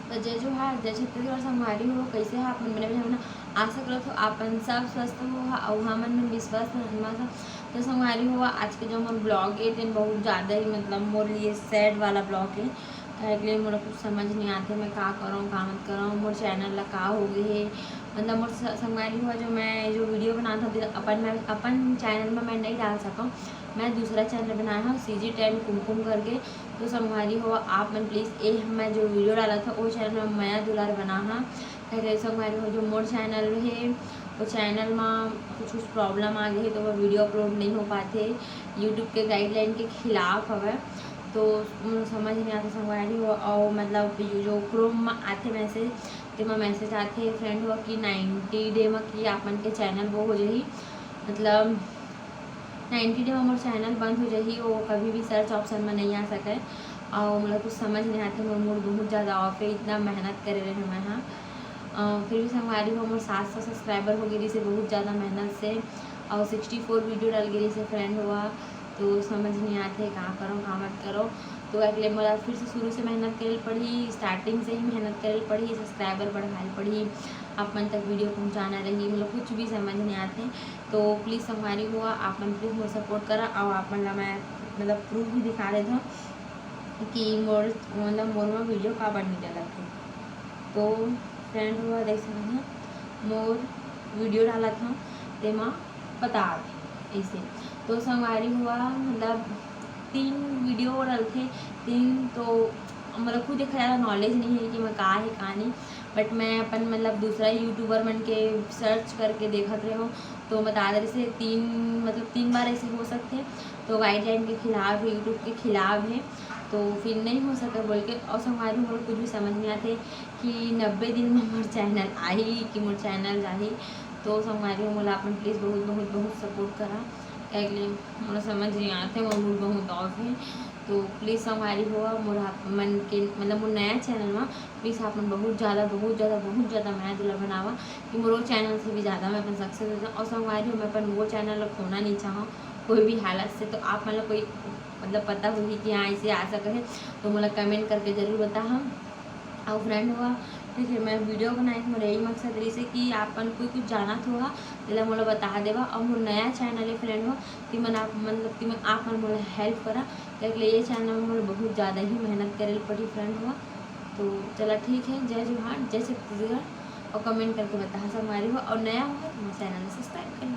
तो जय जोहार, जय छत्तीसगढ़ संगवारी हो। कैसे हो आप मन बने हमन आशा करत हो आपन सब स्वस्थ हो और हमन मन विश्वास तो संगवारी हो। आज के जो मोर ब्लॉग है तेन बहुत ज़्यादा ही मतलब मोर लिए सैड वाला ब्लॉग है। काहे के लिए मोला कुछ समझ नहीं आते मैं का करूँ का मत करूँ। मोर चैनल ला का हो गए है मतलब मोर संगवारी हुआ जो मैं जो वीडियो बनाता था अपन चैनल में मैं नहीं डाल सकूँ। मैं दूसरा चैनल बनाया हूँ CG10 कुमकुम करके। तो संगवारी हो आप मन प्लीज़ ए मैं जो वीडियो डाला था वो चैनल में मैं दुलार बना हाँ। फिर संगवारी हो जो मोर चैनल है वो चैनल में कुछ प्रॉब्लम आ गई है तो वो वीडियो अपलोड नहीं हो पाते यूट्यूब के गाइडलाइन के खिलाफ हवे। तो समझ नहीं आता संगवारी हो और मतलब जो क्रोम में आते मैसेज तो मैसेज आते फ्रेंड हुआ कि 90 डे में कि आप मन के चैनल वो हो जाही मतलब 90 डे में मोर चैनल बंद हो जाही वो कभी भी सर्च ऑप्शन में नहीं आ सके। और मतलब कुछ समझ नहीं आते मोर मूड बहुत ज़्यादा ऑफ है इतना मेहनत करे रहे मैं हाँ। फिर भी संगवारी हो मोर 700 सब्सक्राइबर हो गई से बहुत ज़्यादा मेहनत से और 64 वीडियो डाल गई से फ्रेंड हुआ। तो समझ नहीं आते कहाँ करो कहाँ मत करो। तो अगले मोला फिर से शुरू से मेहनत करे पड़ी स्टार्टिंग से ही मेहनत करे पड़ी सब्सक्राइबर बढ़ाए पड़ी आप मन तक वीडियो पहुँचाना रही मतलब कुछ भी समझ नहीं आते। तो प्लीज़ संगवारी हुआ आप मन प्लीज़ मोर सपोर्ट करा और आप मन ला मैं मतलब प्रूफ भी दिखा देता हूँ कि मोर मतलब मोर में वीडियो का बढ़ नहीं डाला था। तो फ्रेंड हुआ देख सकते हैं मोर वीडियो डाला था तेमा बता दे ऐसे। तो संगवारी हुआ मतलब 3 वीडियो डालते 3 तो मतलब खुद देखा ज़्यादा नॉलेज नहीं है कि मैं का है का नहीं। बट मैं अपन मतलब दूसरा यूट्यूबर मन के सर्च करके देखत रहे हो तो बता दे से 3 बार ऐसे हो सकते तो गाइडलाइन के खिलाफ है यूट्यूब के खिलाफ है। तो फिर नहीं हो सका बोल के और संगवारी मोर कुछ भी समझ नहीं आते कि 90 दिन में मोर चैनल आई कि मोर चैनल जाही। तो संगवारी मोला अपन प्लीज़ बहुत बहुत बहुत सपोर्ट करा क्या मोला समझ नहीं आते मोर मूड बहुत ऑफ है। तो प्लीज़ संगवारी हुआ मोर मन के मतलब मोर नया चैनल में प्लीज़ आप मन बहुत ज़्यादा मैं दुला बनावा कि मोर चैनल से भी ज़्यादा मैं अपन सक्सेस हो जाऊँ। और संगवारी हो मैं अपन वो चैनल ला खोना नहीं चाहूँ कोई भी हालत से। तो आप मतलब कोई मतलब पता होगी कि हाँ इसे आ सके है तो मोला कमेंट करके ज़रूर बता हम। और फ्रेंड हुआ ठीक है मैं वीडियो बनाई मोर यही मकसद रही से कि आपन कोई कुछ जाना होगा तो मोला बता देवा। और मोर नया चैनल है फ्रेंड हो कि मन आप मतलब कि आप मन मोला हेल्प करा इसलिए ये चैनल में मोला बहुत ज़्यादा ही मेहनत करे पड़ी फ्रेंड हुआ। तो चला ठीक है जय जोहार जय छत्तीसगढ़ और कमेंट करके बता संगवारी हो और नया हुआ तो चैनल सब्सक्राइब करना।